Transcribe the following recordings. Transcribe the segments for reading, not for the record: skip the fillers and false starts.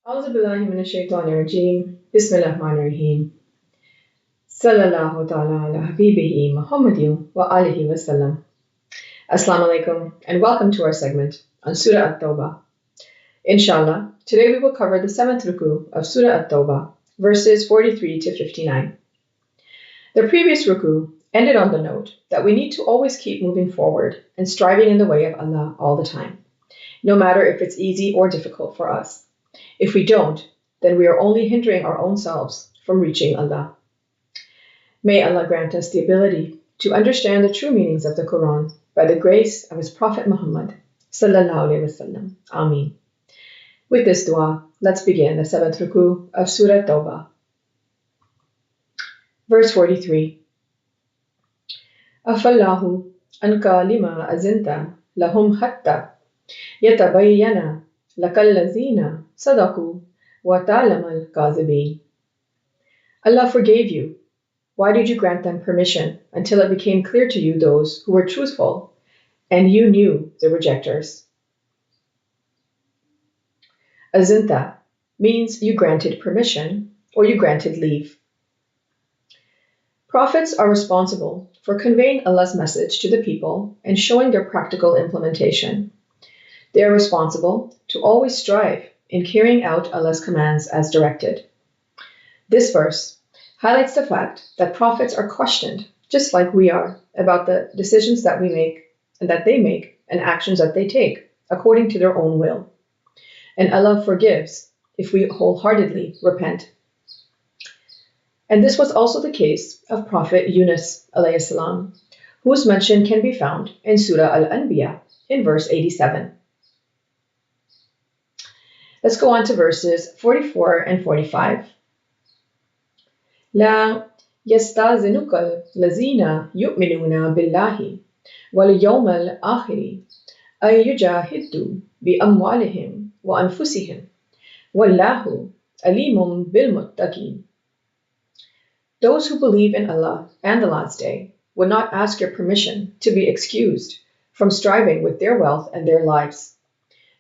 أعوذ بالله من الشيطان الرجيم بسم الله الرحمن الرحيم صلى الله تعالى على حبيبه محمد وآله وسلم. Assalamu alaikum and welcome to our segment on Surah At-Tawba. Inshallah, today we will cover the 7th Ruku of Surah At-Tawba, verses 43 to 59. The previous Ruku ended on the note that we need to always keep moving forward and striving in the way of Allah all the time, no matter if it's easy or difficult for us. If we don't, then we are only hindering our own selves from reaching Allah. May Allah grant us the ability to understand the true meanings of the Quran by the grace of His Prophet Muhammad sallallahu alaihi wasallam. Ameen. With this dua, let's begin the 7th Ruku of Surah At-Tawba. Verse 43. Afallahu anka lima azinta lahum hatta yatabayyana lakallazina sadaku wa ta'lamal kazibin. Allah forgave you. Why did you grant them permission until it became clear to you those who were truthful and you knew the rejectors? Azinta means you granted permission or you granted leave. Prophets are responsible for conveying Allah's message to the people and showing their practical implementation. They are responsible to always strive in carrying out Allah's commands as directed. This verse highlights the fact that prophets are questioned, just like we are, about the decisions that we make and that they make and actions that they take according to their own will. And Allah forgives if we wholeheartedly repent. And this was also the case of Prophet Yunus alayhi salam, whose mention can be found in Surah Al-Anbiya in verse 87. Let's go on to verses 44 and 45. لا يستأذنك الذين يؤمنون بالله واليوم الآخر أن يجاهدوا بأموالهم وأنفسهم والله عليم بالمتقين. Those who believe in Allah and the last day would not ask your permission to be excused from striving with their wealth and their lives.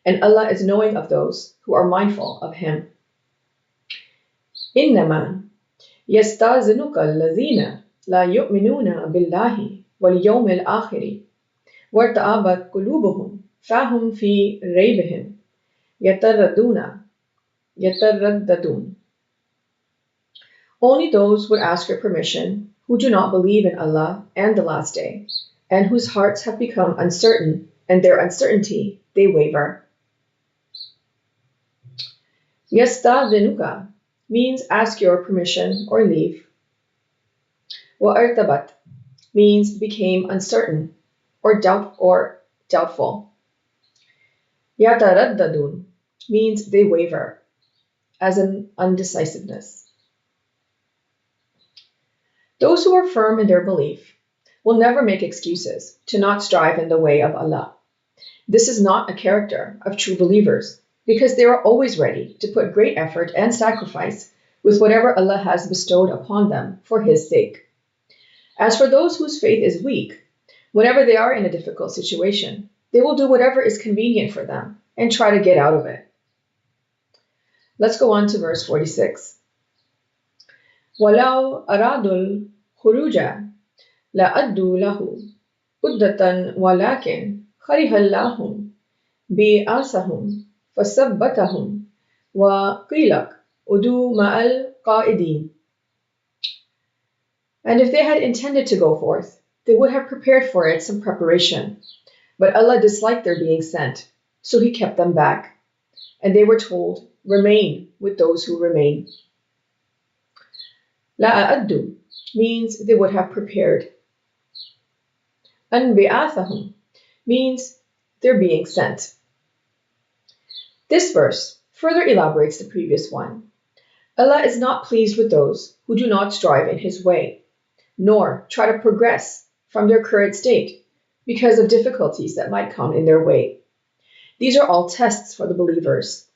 And Allah is knowing of those who are mindful of Him. إنما يستأذنك الذين لا يؤمنون بالله واليوم الآخر وارتابت قلوبهم فهم في ريبهم يترددون. Only those would ask your permission who do not believe in Allah and the last day, and whose hearts have become uncertain, and their uncertainty they waver. Yasta'dhinuka means ask your permission or leave. Wa'artabat means became uncertain or doubtful. Yataraddadun means they waver, as in undecisiveness. Those who are firm in their belief will never make excuses to not strive in the way of Allah. This is not a character of true believers, because they are always ready to put great effort and sacrifice with whatever Allah has bestowed upon them for His sake. As for those whose faith is weak, whenever they are in a difficult situation, they will do whatever is convenient for them and try to get out of it. Let's go on to verse 46. وَلَوْ أَرَادُوا الْخُرُوجَ لَأَدُّوا لَهُ عُدَّةً وَلَكِنْ كَرِهَ اللَّهُ بِعَثَهُمْ فَثَبَّتَهُمْ وَقِيلَ اعْدُوا مَعَ الْقَاعِدِينَ. And if they had intended to go forth, they would have prepared for it some preparation. But Allah disliked their being sent, so He kept them back. And they were told, remain with those who remain. لَأَدُّوا means they would have prepared. And بِعَثَهُمْ means they're being sent. This verse further elaborates the previous one. Allah is not pleased with those who do not strive in His way, nor try to progress from their current state because of difficulties that might come in their way. These are all tests for the believers.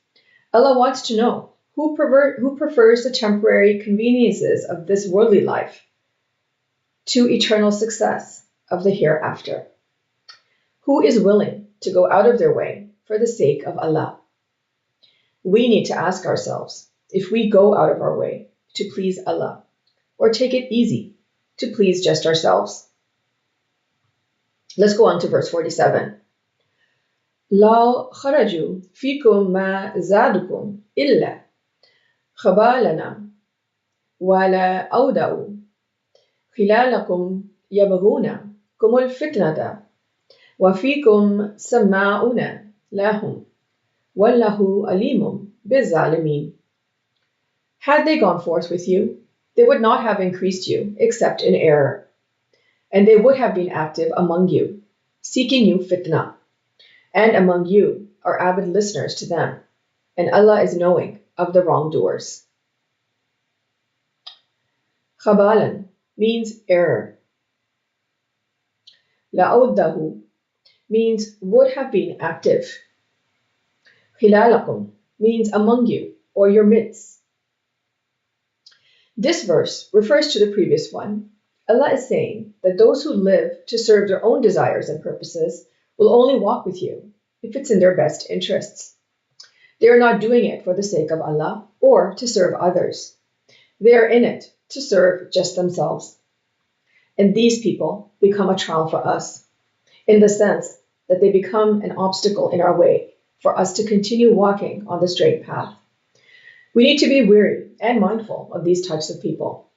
Allah wants to know who prefers the temporary conveniences of this worldly life to eternal success of the hereafter. Who is willing to go out of their way for the sake of Allah? We need to ask ourselves if we go out of our way to please Allah or take it easy to please just ourselves. Let's go on to verse 47. لو خرجوا فيكم ما زادكم إلا خبالنا ولا أودعوا خلالكم يبغونكم الفتنة وفيكم سماعون لهم والله عليم بالظالمين. Had they gone forth with you, they would not have increased you except in error, and they would have been active among you, seeking you fitna, and among you are avid listeners to them, and Allah is knowing of the wrongdoers. Khabalan means error. La'uddahu means would have been active. Khilalakum means among you or your midst. This verse refers to the previous one. Allah is saying that those who live to serve their own desires and purposes will only walk with you if it's in their best interests. They are not doing it for the sake of Allah or to serve others. They are in it to serve just themselves. And these people become a trial for us, in the sense that they become an obstacle in our way for us to continue walking on the straight path. We need to be wary and mindful of these types of people.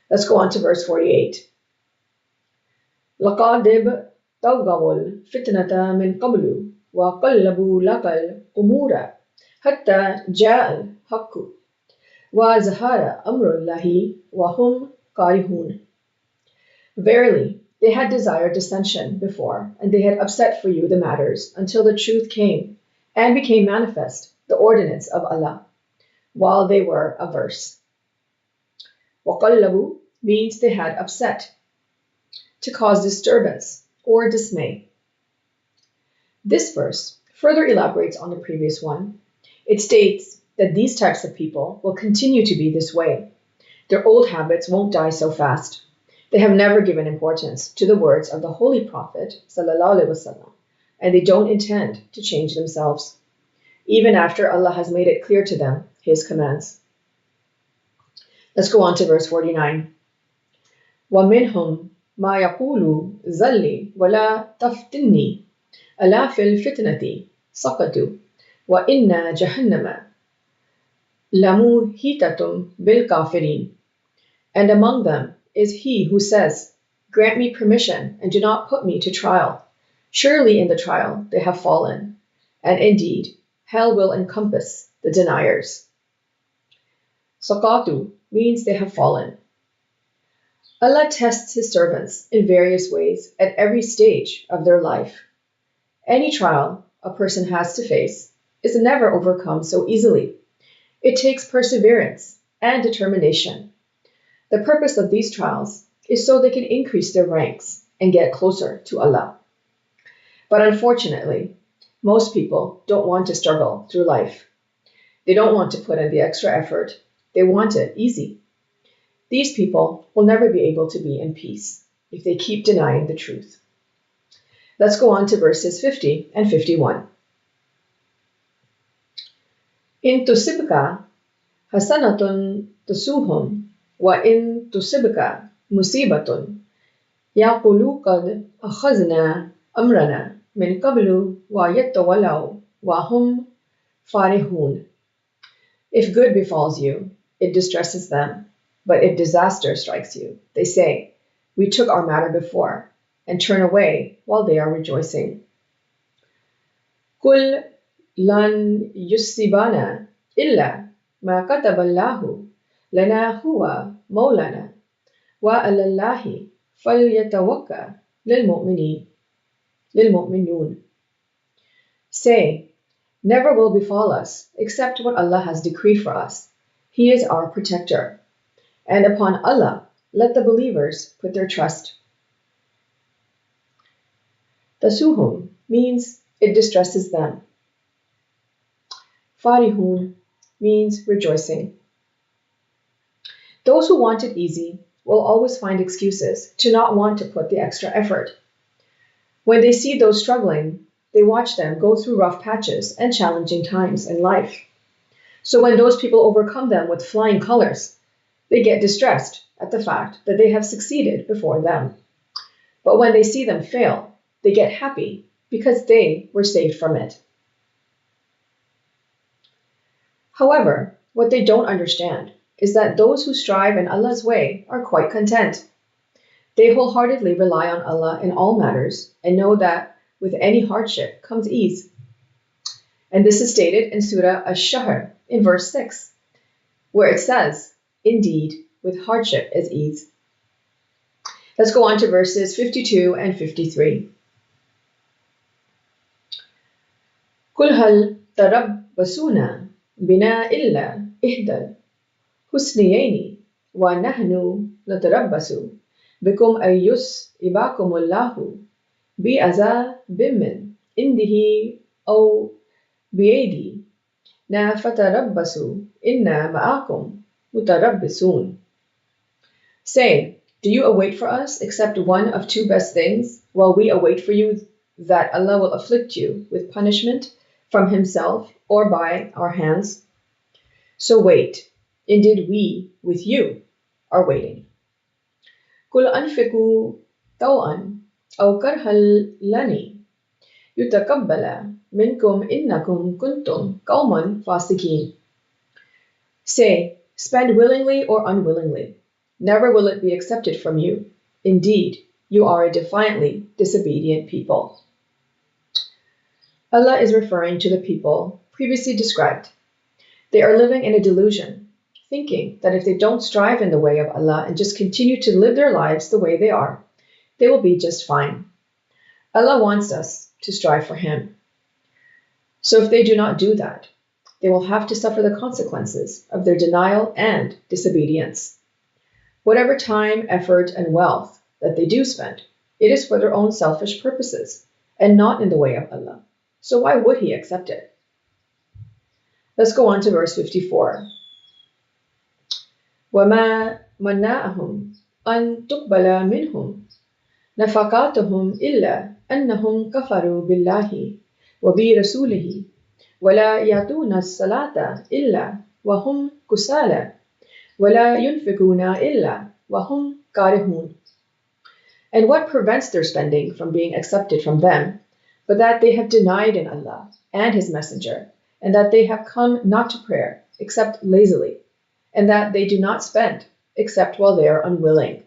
Let's go on to verse 48. لَقَدْ طَغَّوُا الْفِتْنَةَ مِنْ قَبْلُ وَقَلَّبُوا لَكَ الْأُمُورَ حَتَّى جَاءَ الْحَقُّ وَزَهَرَ أَمْرُ اللَّهِ وَهُمْ كَارِهُونَ. Verily, they had desired dissension before, and they had upset for you the matters until the truth came and became manifest, the ordinance of Allah, while they were averse. وَقَلَّبُوا means they had upset, to cause disturbance or dismay. This verse further elaborates on the previous one. It states that these types of people will continue to be this way. Their old habits won't die so fast. They have never given importance to the words of the Holy Prophet ﷺ, and they don't intend to change themselves, even after Allah has made it clear to them His commands. Let's go on to verse 49. وَمِنْهُمْ مَا يَقُولُ ذَلِّ وَلَا تَفْتِنِّي أَلَا فِي الْفِتْنَةِ سَقَطُوا وَإِنَّ جَهَنَّمَ لَمُحِيطَةٌ بِالْكَافِرِينَ. And among them is he who says, "Grant me permission and do not put me to trial. Surely in the trial they have fallen, and indeed hell will encompass the deniers." Saqatu means they have fallen. Allah tests His servants in various ways at every stage of their life. Any trial a person has to face is never overcome so easily. It takes perseverance and determination. The purpose of these trials is so they can increase their ranks and get closer to Allah. But unfortunately, most people don't want to struggle through life. They don't want to put in the extra effort. They want it easy. These people will never be able to be in peace if they keep denying the truth. Let's go on to verses 50 and 51. In tusibka hasanatun tusuhum wa in tusibka musibatun yaqulu qad akhazna amrana min qablu wa yattawallaw wa hum farihun. If good befalls you, it distresses them. But if disaster strikes you, they say, "We took our matter before," and turn away while they are rejoicing. Qul lan yusibana illa ma kataballahu lana huwa maulana wa alallahi falyatawakkal lilmu'minun. Say, never will befall us except what Allah has decreed for us. He is our protector. And upon Allah, let the believers put their trust. Tasuhum means it distresses them. Farihun means rejoicing. Those who want it easy will always find excuses to not want to put the extra effort. When they see those struggling, they watch them go through rough patches and challenging times in life. So when those people overcome them with flying colors, they get distressed at the fact that they have succeeded before them. But when they see them fail, they get happy because they were saved from it. However, what they don't understand is that those who strive in Allah's way are quite content. They wholeheartedly rely on Allah in all matters and know that with any hardship comes ease. And this is stated in Surah Ash-Shahr in verse 6, where it says, "Indeed, with hardship is ease." Let's go on to verses 52 and 53. قُلْ هَلْ تَرَبَّصُونَ بِنَا إِلَّا إِحْدَى الْحُسْنَيَيْنِ وَنَحْنُ نَتَرَبَّصُ بِكُمْ أَن يُصِيبَكُمُ اللَّهُ بِعَذَابٍ مِّنْ عِندِهِ أَوْ بِأَيْدِينَا فَتَرَبَّصُوا إِنَّا مَعَكُمْ مُتَرَبِّصُونَ. Say, do you await for us except one of two best things, while we await for you that Allah will afflict you with punishment from Himself or by our hands? So wait, indeed we, with you, are waiting. قُلْ أَنْفِقُوا طَوْعًا أَوْ كَرْهًا لَنْ يُتَقَبَّلَ مِنْكُمْ إِنَّكُمْ كُنْتُمْ قَوْمًا فَاسِقِينَ. Say, spend willingly or unwillingly. Never will it be accepted from you. Indeed, you are a defiantly disobedient people. Allah is referring to the people previously described. They are living in a delusion, thinking that if they don't strive in the way of Allah and just continue to live their lives the way they are, they will be just fine. Allah wants us to strive for Him. So if they do not do that, they will have to suffer the consequences of their denial and disobedience. Whatever time, effort, and wealth that they do spend, it is for their own selfish purposes and not in the way of Allah. So why would He accept it? Let's go on to verse 54. وَمَا مَنَّعَهُمْ أَن تُقْبَلَ مِنْهُمْ نَفَقَاتُهُمْ إِلَّا أَنَّهُمْ كَفَرُوا بِاللَّهِ وَبِرَسُولِهِ وَلَا يَأْتُونَ الصَّلَاةَ إِلَّا وَهُمْ كُسَالَى وَلَا يُنْفِقُونَ إِلَّا وَهُمْ كَارِهُونَ. And what prevents their spending from being accepted from them, but that they have denied in Allah and His Messenger, and that they have come not to prayer except lazily, and that they do not spend except while they are unwilling.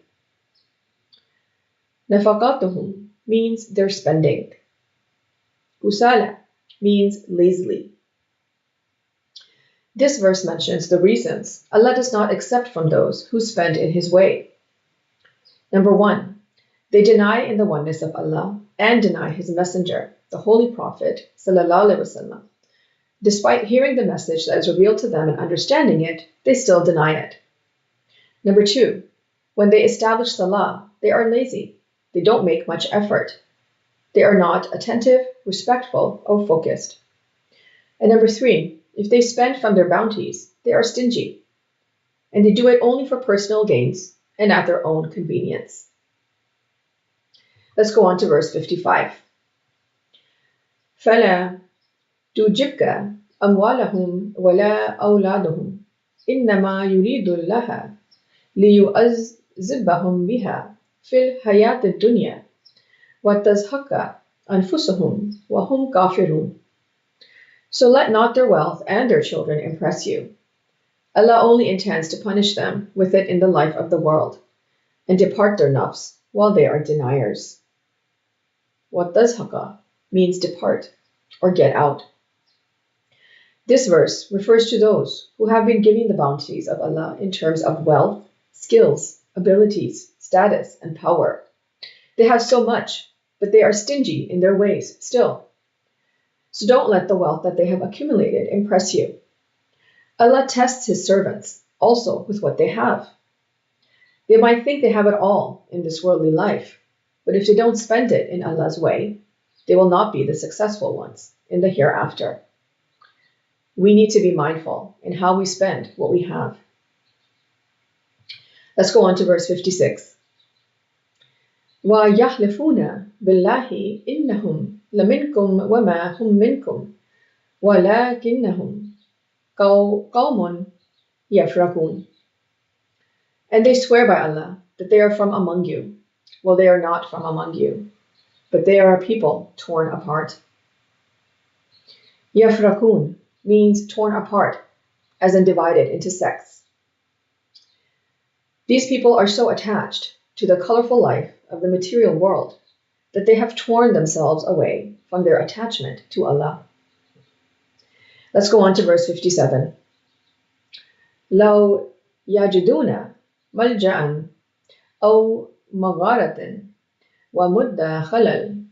Nafaqatuhum means their spending. Kusala means lazily. This verse mentions the reasons Allah does not accept from those who spend in His way. Number 1, they deny in the oneness of Allah and deny His Messenger, the Holy Prophet ﷺ. Despite hearing the message that is revealed to them and understanding it, they still deny it. Number 2, when they establish Salah, they are lazy. They don't make much effort. They are not attentive, respectful, or focused. And number 3, if they spend from their bounties, they are stingy. And they do it only for personal gains and at their own convenience. Let's go on to verse 55. فَلَا تُعْجِبْكَ أَمْوَالُهُمْ وَلَا أَوْلَادُهُمْ إِنَّمَا يُرِيدُ اللَّهُ لِيُعَذِّبَهُمْ بِهَا فِي الْحَيَاةِ الدُّنْيَا وَتَزْهَقَ أَنفُسُهُمْ وَهُمْ كَافِرُونَ. So let not their wealth and their children impress you. Allah only intends to punish them with it in the life of the world and depart their nafs while they are deniers. What does haqa means depart or get out. This verse refers to those who have been given the bounties of Allah in terms of wealth, skills, abilities, status, and power. They have so much, but they are stingy in their ways still. So don't let the wealth that they have accumulated impress you. Allah tests His servants also with what they have. They might think they have it all in this worldly life, but if they don't spend it in Allah's way, they will not be the successful ones in the hereafter. We need to be mindful in how we spend what we have. Let's go on to verse 56. وَيَحْلِفُونَ بِاللَّهِ إِنَّهُمْ لَمِنْكُمْ وَمَا هُمْ مِنْكُمْ وَلَكِنَّهُمْ قَوْمٌ يَفْرَقُونَ. And they swear by Allah that they are from among you. Well, they are not from among you, but they are a people torn apart. Yafrakun means torn apart, as in divided into sects. These people are so attached to the colorful life of the material world that they have torn themselves away from their attachment to Allah. Let's go on to verse 57. لَوْ يَجِدُونَ مَلْجَأً أَوْ مَغَارَةً وَمُدَّ خَلَلٍ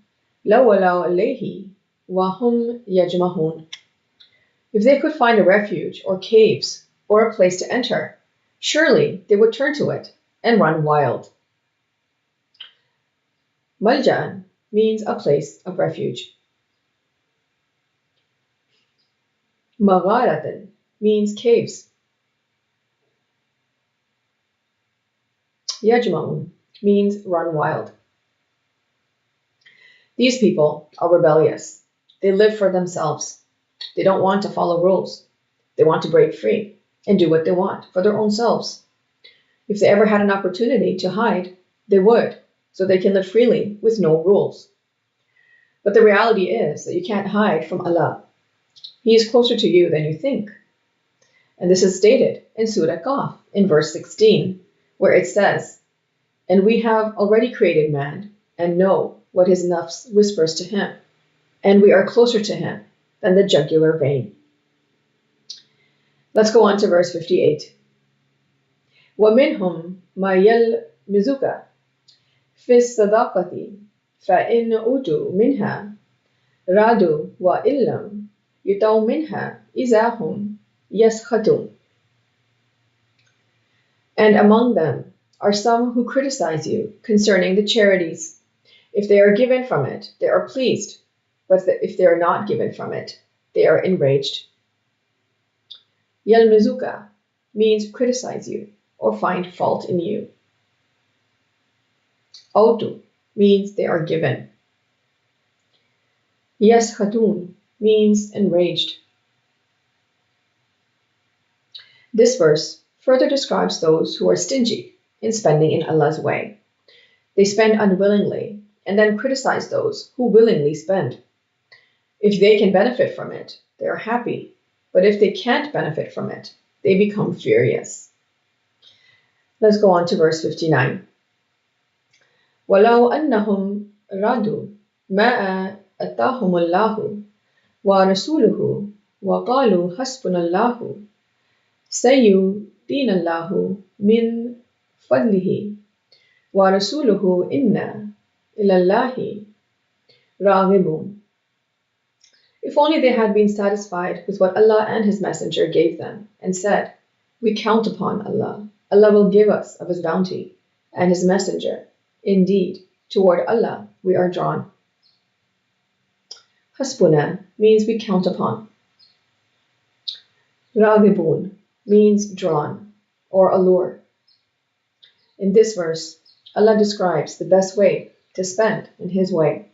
لَوَلَوْا إِلَيْهِ وَهُمْ يَجْمَعُونَ. If they could find a refuge or caves or a place to enter, surely they would turn to it and run wild. Malja'an means a place of refuge. Magharatan means caves. Yajma'un means run wild. These people are rebellious. They live for themselves. They don't want to follow rules. They want to break free and do what they want for their own selves. If they ever had an opportunity to hide, they would, so they can live freely with no rules. But the reality is that you can't hide from Allah. He is closer to you than you think. And this is stated in Surah Qaf in verse 16, where it says, "And we have already created man and know what his nafs whispers to him, and we are closer to him than the jugular vein." Let's go on to verse 58. وَمِنْهُمْ مَا يَلْمِزُكَ فِي الصَّدَاقَةِ فَإِنْ أُوتُوا مِنْهَا رَادُوا وَإِلَّمْ يُؤْتَوْا مِنْهَا إِذَا هُمْ يَسْخَطُونَ. And among them are some who criticize you concerning the charities. If they are given from it, they are pleased, but if they are not given from it, they are enraged. Yalmizuka means criticize you or find fault in you. Autu means they are given. Yaskhatun means enraged. This verse further describes those who are stingy in spending in Allah's way. They spend unwillingly and then criticize those who willingly spend. If they can benefit from it, they are happy, but if they can't benefit from it, they become furious. Let's go on to verse 59. وَلَوْ أَنَّهُمْ رَادُوا مَا أَتَاهُمُ اللَّهُ وَرَسُولُهُ وَقَالُوا حَسْبُنَا اللَّهُ سَيُؤْتِينَا اللَّهُ مِنْ فَضْلِهِ وَرَسُولُهُ إِنَّا إِلَى اللَّهِ رَاغِبُونَ. If only they had been satisfied with what Allah and His Messenger gave them and said, "We count upon Allah. Allah will give us of His bounty, and His Messenger. Indeed, toward Allah we are drawn." Hasbuna means we count upon. Raghibun means drawn or allure. In this verse, Allah describes the best way to spend in His way.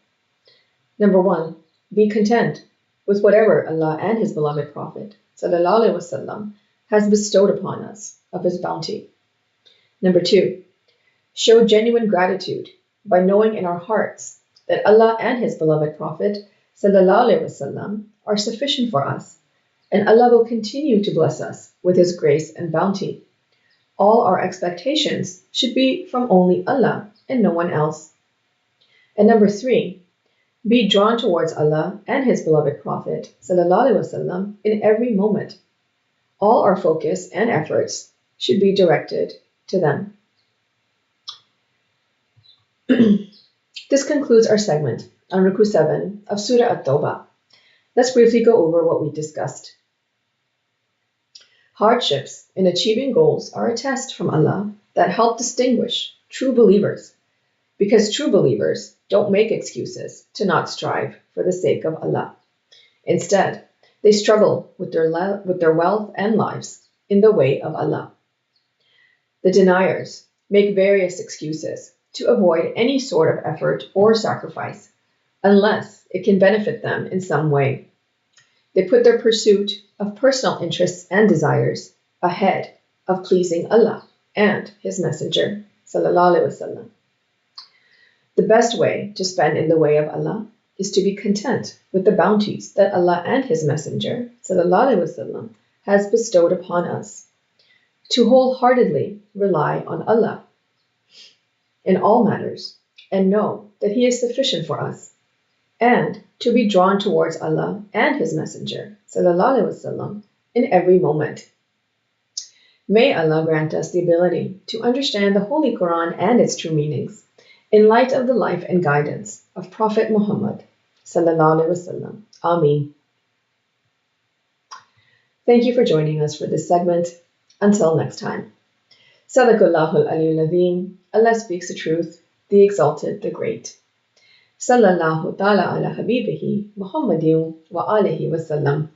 Number 1, be content with whatever Allah and His beloved Prophet ﷺ has bestowed upon us of His bounty. Number 2, show genuine gratitude by knowing in our hearts that Allah and His beloved Prophet ﷺ are sufficient for us, and Allah will continue to bless us with His grace and bounty. All our expectations should be from only Allah and no one else. And number 3, be drawn towards Allah and His beloved Prophet ﷺ in every moment. All our focus and efforts should be directed to them. This concludes our segment on Ruku 7 of Surah At-Tawba. Let's briefly go over what we discussed. Hardships in achieving goals are a test from Allah that help distinguish true believers, because true believers don't make excuses to not strive for the sake of Allah. Instead, they struggle with their wealth and lives in the way of Allah. The deniers make various excuses to avoid any sort of effort or sacrifice, unless it can benefit them in some way. They put their pursuit of personal interests and desires ahead of pleasing Allah and His Messenger, sallallahu alaihi wasallam. The best way to spend in the way of Allah is to be content with the bounties that Allah and His Messenger, sallallahu alaihi wasallam, has bestowed upon us, to wholeheartedly rely on Allah in all matters and know that He is sufficient for us, and to be drawn towards Allah and His Messenger, sallallahu alaihi wasallam, in every moment. May Allah grant us the ability to understand the Holy Quran and its true meanings in light of the life and guidance of Prophet Muhammad, sallallahu alaihi wasallam. Ameen. Thank you for joining us for this segment. Until next time. Sadaqallahul Aliyyul Azim. Allah speaks the truth, the exalted, the great. Sallallahu ta'ala ala habibihi Muhammadin wa alihi wasallam.